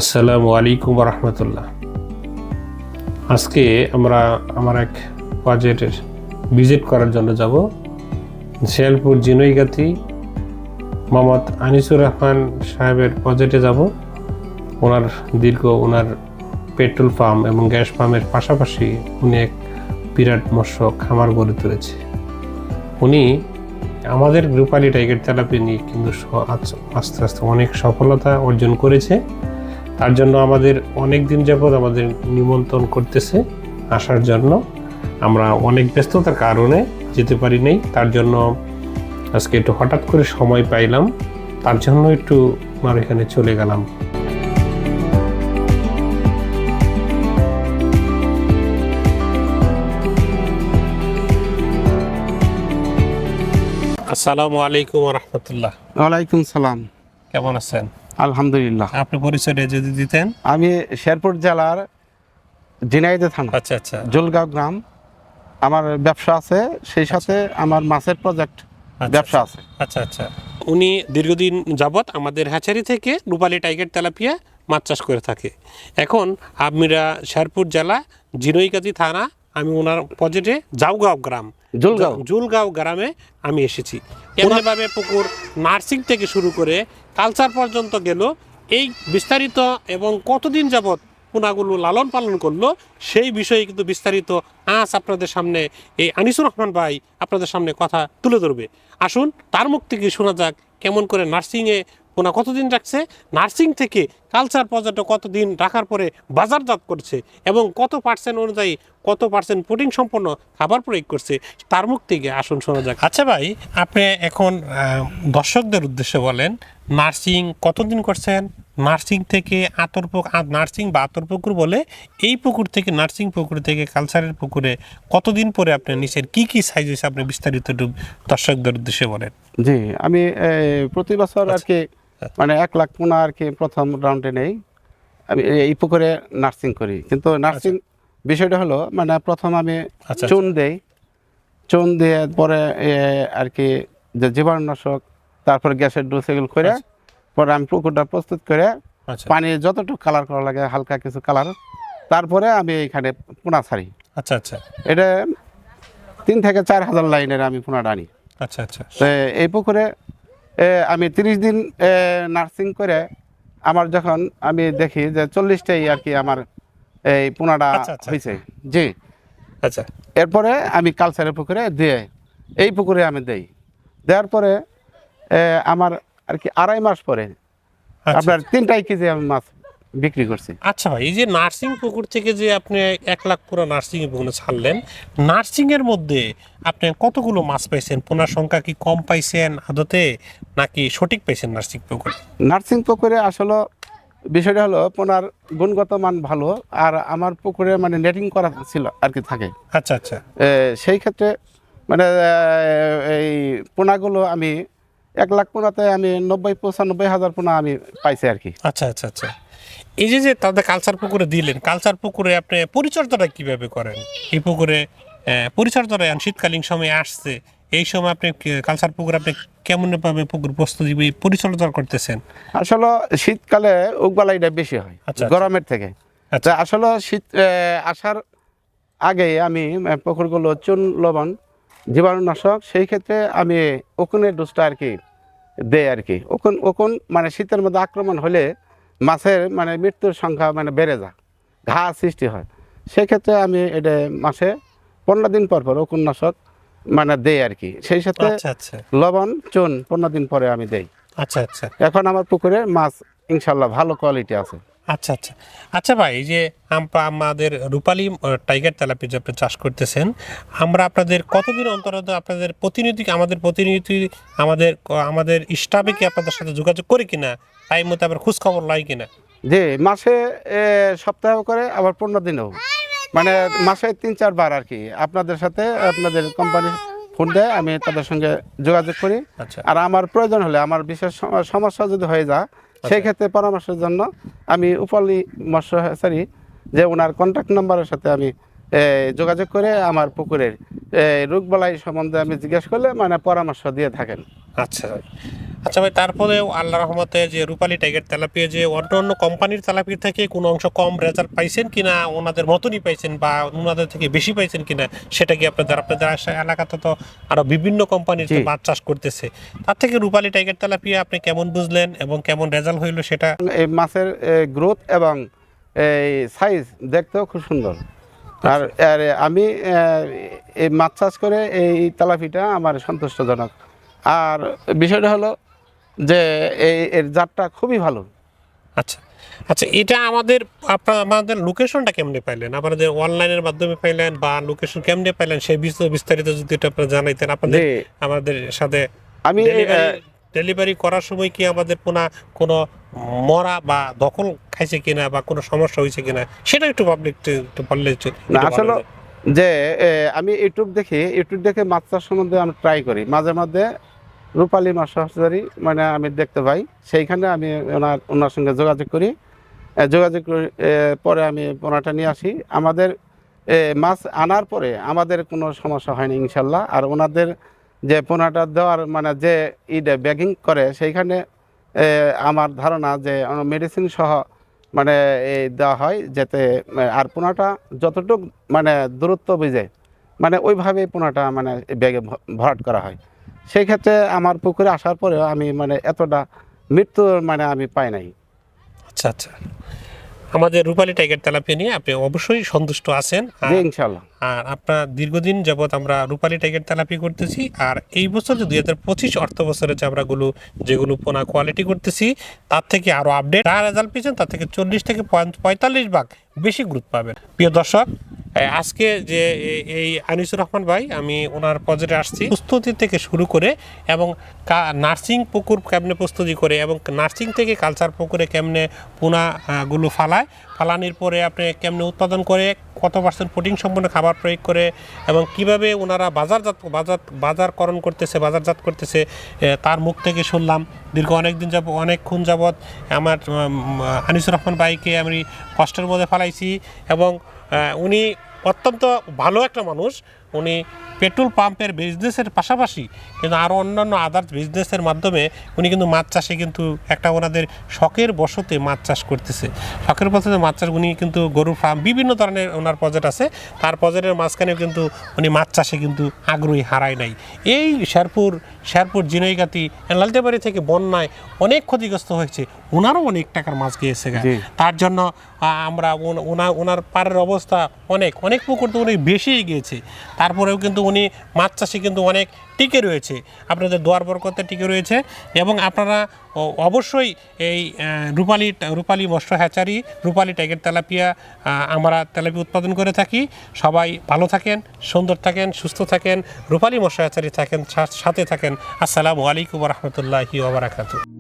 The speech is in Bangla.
আসসালামু আলাইকুম রহমতুল্লাহ। আজকে আমরা আমার এক প্রজেক্টের ভিজিট করার জন্য যাব শেরপুর জিনইগাতি মোহাম্মদ আনিসুর রহমান সাহেবের প্রজেক্টে যাব। ওনার পেট্রোল পাম্প এবং গ্যাস পাম্পের পাশাপাশি উনি এক বিরাট মৎস্য খামার গড়ে তুলেছে। উনি আমাদের রূপালী টাইগার তেলাপি নিয়ে কিন্তু আস্তে আস্তে অনেক সফলতা অর্জন করেছে। তার জন্য আমাদের অনেক দিন যাবৎ আমাদের নিমন্ত্রণ করতেছে আসার জন্য। আমরা অনেক ব্যস্ততার কারণে যেতে পারি নাই, তার জন্য আজকে একটু হঠাৎ করে সময় পাইলাম, তার জন্য একটু আমার এখানে চলে গেলাম। আসসালামু আলাইকুম রহমতুল্লাহ। ওয়ালাইকুম সালাম। কেমন আছেন? আলহামদুলিল্লাহ। আপনি পরিচয়টা যদি দিতেন। আমি শেরপুর জেলার ঝিনাইদহ থানা আচ্ছা আচ্ছা, জুলগাঁও গ্রাম। আমার ব্যবসা আছে, সেই সাথে আমার মাছের প্রজেক্ট ব্যবসা আছে। আচ্ছা আচ্ছা। উনি দীর্ঘদিন যাবৎ আমাদের হ্যাচারি থেকে রূপালী টাইগার তেলাপিয়া মাছ চাষ করে থাকে। এখন আমরা শেরপুর জেলা ঝিনইগাতি থানা, আমি ওনার প্রজেক্টে জুলগাঁও গ্রামে আমি এসেছি। এমনভাবে পুকুর নার্সিং থেকে শুরু করে কালচার পর্যন্ত গেল, এই বিস্তারিত এবং কতদিন যাবৎ পোনাগুলো লালন পালন করলো সেই বিষয়ে কিন্তু বিস্তারিত আজ আপনাদের সামনে এই আনিসুর রহমান ভাই আপনাদের সামনে কথা তুলে ধরবে। আসুন তার মুখ থেকে শোনা যাক কেমন করে নার্সিংয়ে পোনা কতদিন রাখছে, নার্সিং থেকে কালচার পর্যন্ত কতদিন রাখার পরে বাজারজাত করছে এবং কত পার্সেন্ট অনুযায়ী কত পার্সেন্ট প্রোটিন সম্পন্ন খাবার প্রয়োগ করছে, তার মুখ থেকে আসুন শোনা যাক। আচ্ছা ভাই, আপনি এখন দর্শকদের উদ্দেশ্যে বলেন নার্সিং কতদিন করছেন, নার্সিং থেকে নার্সিং বা আতর পুকুর বলে এই পুকুর থেকে নার্সিং পুকুর থেকে কালচারের পুকুরে কতদিন পরে আপনি নিচের কি কি সাইজ হয়েছে আপনি বিস্তারিত দর্শকদের উদ্দেশ্যে বলেন। জি, আমি প্রতি বছর আর কি মানে 1 লাখ পোনা আর কি প্রথম রাউন্ডে নেই। আমি এই পুকুরে নার্সিং করি, কিন্তু নার্সিং বিষয়টা হলো মানে প্রথম আমি চুন দেই, চুন দিয়ে পরে আর কি যে জীবাণুনাশক, তারপর গ্যাসের ডোজ এগুলো করে পরে আমি পুকুরটা প্রস্তুত করে পানি যতটুকু কালার করা লাগে হালকা কিছু কালার, তারপরে আমি এখানে পোনা ছাড়ি। আচ্ছা আচ্ছা। এটা 3 থেকে 4 হাজার লাইনের আমি পোনাটা আনি। আচ্ছা আচ্ছা। এই পুকুরে আমি 30 দিন নার্সিং করে আমার যখন আমি দেখি যে 40টাই আর কি আমার এই পোনাটা হয়েছে। জি আচ্ছা। এরপরে আমি কালচারের পুকুরে দিয়ে এই পুকুরে আমি দেই, দেওয়ার পরে আমার আর কি 2.5 মাস পরে আপনার 3 কেজি আমি মাছ বিক্রি করছি। আচ্ছা ভাই, এই যে নার্সিং পুকুর থেকে যে আপনি 1 লাখ পুরো নার্সিং পুকুরে ছাড়লেন, নার্সিং এর মধ্যে আপনি কতগুলো মাছ পাইছেন? পোনার সংখ্যা কি কম পাইছেন আদতে নাকি সঠিক পাইছেন নার্সিং পুকুরে? নার্সিং পুকুরে আসলে বিষয়টা হলো পোনার গুণগত মান ভালো, আর আমার পুকুরে মানে নেটিং করা ছিল আর কি থাকে। আচ্ছা আচ্ছা। সেই ক্ষেত্রে মানে এই পোনাগুলো আমি 1 লাখ পোনাতে আমি 90-95 হাজার পোনা আমি পাইছি আর কি। আচ্ছা আচ্ছা আচ্ছা। এই যে তাদের কালচার পুকুরে দিলেন, কালচার পুকুরে আপনি পরিচর্যাটা কিভাবে করেন? এই পুকুরে পরিচর্যাটা শীতকালীন সময় আসছে, এই সময় আপনি কালচার পুকুরে আপনি কেমনভাবে পুকুর প্রস্তুতি পরিচর্যা করতেছেন? আসলে শীতকালে উগবালাইটা বেশি হয় গরমের থেকে। আচ্ছা, আসলে শীত আসার আগে আমি পুকুরগুলো চুন, লবণ, জীবাণুনাশক, সেই ক্ষেত্রে আমি ওকুনের ডোজটা আর কি দেয় আর কি। ওকুন মানে শীতের মধ্যে আক্রমণ হলে মাছের মানে মৃত্যুর সংখ্যা মানে বেড়ে যায়, ঘা সৃষ্টি হয়। সেক্ষেত্রে আমি এটা মাসে 15 দিন পর পর ওকুননাশক মানে দেই আর কি। সেই সাথে লবণ, চুন 15 দিন পরে আমি দেই। আচ্ছা আচ্ছা। এখন আমার পুকুরে মাছ ইনশাল্লাহ ভালো কোয়ালিটি আছে। আচ্ছা আচ্ছা। আচ্ছা ভাই, এই যে আমাদের রূপালী টাইগার তেলাপি যে আপনি চাষ করতেছেন, আমরা আপনাদের কতদিন অন্তর আপনাদের আমাদের স্টাফে কি আপনাদের সাথে যোগাযোগ করে কিনা, টাইম মতো আবার খোঁজ খবর লাই কিনা? যে মাসে সপ্তাহ করে আবার 15 দিনেও মানে মাসে 3-4 বার আর কি আপনাদের সাথে আপনাদের কোম্পানি ফোন দেয়, আমি তাদের সঙ্গে যোগাযোগ করি। আর আমার প্রয়োজন হলে আমার বিশেষ সমস্যা যদি হয়ে যায় সেই ক্ষেত্রে পরামর্শের জন্য আমি উপালি মৎস্য হ্যাচারি যে ওনার কন্ট্যাক্ট নাম্বারের সাথে আমি যোগাযোগ করে আমার পুকুরের রোগবালাই সম্বন্ধে আমি জিজ্ঞেস করলে মানে পরামর্শ দিয়ে থাকেন। আচ্ছা, আচ্ছা ভাই, তারপরেও আল্লাহ রহমতে যে রূপালী টাইগার তেলাপিয়া যে অন্য অন্য কোম্পানির তেলাপিয়ার থেকে কোনো অংশ কম রেজাল্ট পাইছেন কিনা, ওনাদের মতনই পাইছেন বা ওনাদের থেকে বেশি পাইছেন কিনা, সেটা কি আপনাদের এলাকাতে তো আরো বিভিন্ন কোম্পানির মাছ চাষ করতেছে, তার থেকে রূপালী টাইগার তেলাপিয়া আপনি কেমন বুঝলেন এবং কেমন রেজাল্ট হইলো সেটা? এই মাছের গ্রোথ এবং এই সাইজ দেখতেও খুব সুন্দর। আর আমি এই মাছ চাষ করে এই তেলাপিটা আমার সন্তুষ্টজনক। আর বিষয়টা হলো যে এর জাতটা খুবই ভালো। আচ্ছা আচ্ছা, এটা আমাদের লোকেশনটা কেমনে পাইলেন? আপনাদের অনলাইনের মাধ্যমে পাইলেন বা লোকেশন কেমনে পাইলেন সেই বিস্তারিত যদি এটা আপনারা জানাইতেন। আপনাদের আমাদের সাথে আমি ডেলিভারি করার সময় কি আমাদের কোনো মরা বা দখল খাইছে কিনা বা কোনো সমস্যা হয়েছে কিনা সেটা একটু পাবলিক একটু বললে। আসলে যে আমি ইউটিউব দেখে মাছ চাষ সম্বন্ধে আমি ট্রাই করি, মাঝে মধ্যে রূপালী মাছ হাজারি মানে আমি দেখতে পাই, সেইখানে আমি ওনার সঙ্গে যোগাযোগ করি। যোগাযোগ পরে আমি পোনাটা নিয়ে আসি। আমাদের মাছ আনার পরে আমাদের কোনো সমস্যা হয়নি ইনশাল্লাহ। আর ওনাদের যে পোনাটা দেওয়ার মানে যে ব্যাগিং করে সেইখানে আমার ধারণা যে মেডিসিন সহ মানে দেওয়া হয় যাতে আর পোনাটা যতটুকু মানে দূরত্ব বুঝে মানে ওইভাবে পোনাটা মানে ব্যাগে ভরাট করা হয়। সেই ক্ষেত্রে আমার পুকুরে আসার পরেও আমি মানে এতটা মৃত্যু মানে আমি পাই নাই। আচ্ছা আচ্ছা, আমাদের রূপালী টাইগার তেলাপিয়া নিয়ে আপনি অবশ্যই সন্তুষ্ট আছেন ইনশাআল্লাহ। আর আপনার দীর্ঘদিন যাবৎ আমরা রূপালী টাইগার তেলাপিয়া করতেছি। আর এই বছর যে 2025 অর্থ বছরে যে আমরা যেগুলো পোনা কোয়ালিটি করতেছি তার থেকে আরও আপডেট রেজাল্ট পেয়েছেন, তার থেকে 40 থেকে 45 ভাগ বেশি গুরুত্ব পাবেন। প্রিয় দর্শক, আজকে যে এই আনিসুর রহমান ভাই, আমি ওনার প্রজেক্টে আসছি প্রস্তুতি থেকে শুরু করে এবং নার্সিং পুকুর কেমনে প্রস্তুতি করে এবং নার্সিং থেকে কালচার পুকুরে কেমনে পোনাগুলো ফালানির পরে আপনি কেমনে উৎপাদন করে, কত % প্রোটিন সম্পন্ন খাবার প্রয়োগ করে এবং কিভাবে ওনারা বাজারকরণ করতেছে, বাজারজাত করতেছে, তার মুখ থেকে শুনলাম। দীর্ঘ অনেকক্ষণ যাবৎ আমার আনিসুর রহমান ভাইকে আমি কষ্টের মধ্যে ফালাইছি এবং উনি অত্যন্ত ভালো একটা মানুষ। উনি পেট্রোল পাম্পের বিজনেসের পাশাপাশি কিন্তু আরও অন্যান্য আদার্স বিজনেসের মাধ্যমে উনি কিন্তু মাছ চাষে কিন্তু একটা ওনাদের শখের বশতে মাছ চাষ করতেছে। শখের বশতে মাছ চাষ, উনি কিন্তু গরুর ফার্ম বিভিন্ন ধরনের ওনার প্রজেক্ট আছে, তার প্রজেক্টের মাঝখানেও কিন্তু উনি মাছ চাষে কিন্তু আগ্রহী হারায় নাই। এই শেরপুর জিনইগাতি লালতেবাড়ি থেকে বন্যায় অনেক ক্ষতিগ্রস্ত হয়েছে, ওনারও অনেক টাকার মাছ গিয়েছে। তার জন্য আমরা ওনার পাড়ের অবস্থা অনেক পুকুর তো অনেক বেশি গিয়েছে, তারপরেও কিন্তু উনি মাছ চাষে কিন্তু অনেক টিকে রয়েছে, আপনাদের দোয়ার বরকতে টিকে রয়েছে। এবং আপনারা অবশ্যই এই রূপালী মৎস্য হ্যাচারি, রূপালী টাইগার তেলাপিয়া আমরা তেলাপিয়া উৎপাদন করে থাকি। সবাই ভালো থাকেন, সুন্দর থাকেন, সুস্থ থাকেন, রূপালী মৎস্য হ্যাচারি থাকেন, সাথে থাকেন। আসসালামু আলাইকুম ওয়া রাহমাতুল্লাহি ওয়া বারাকাতুহু।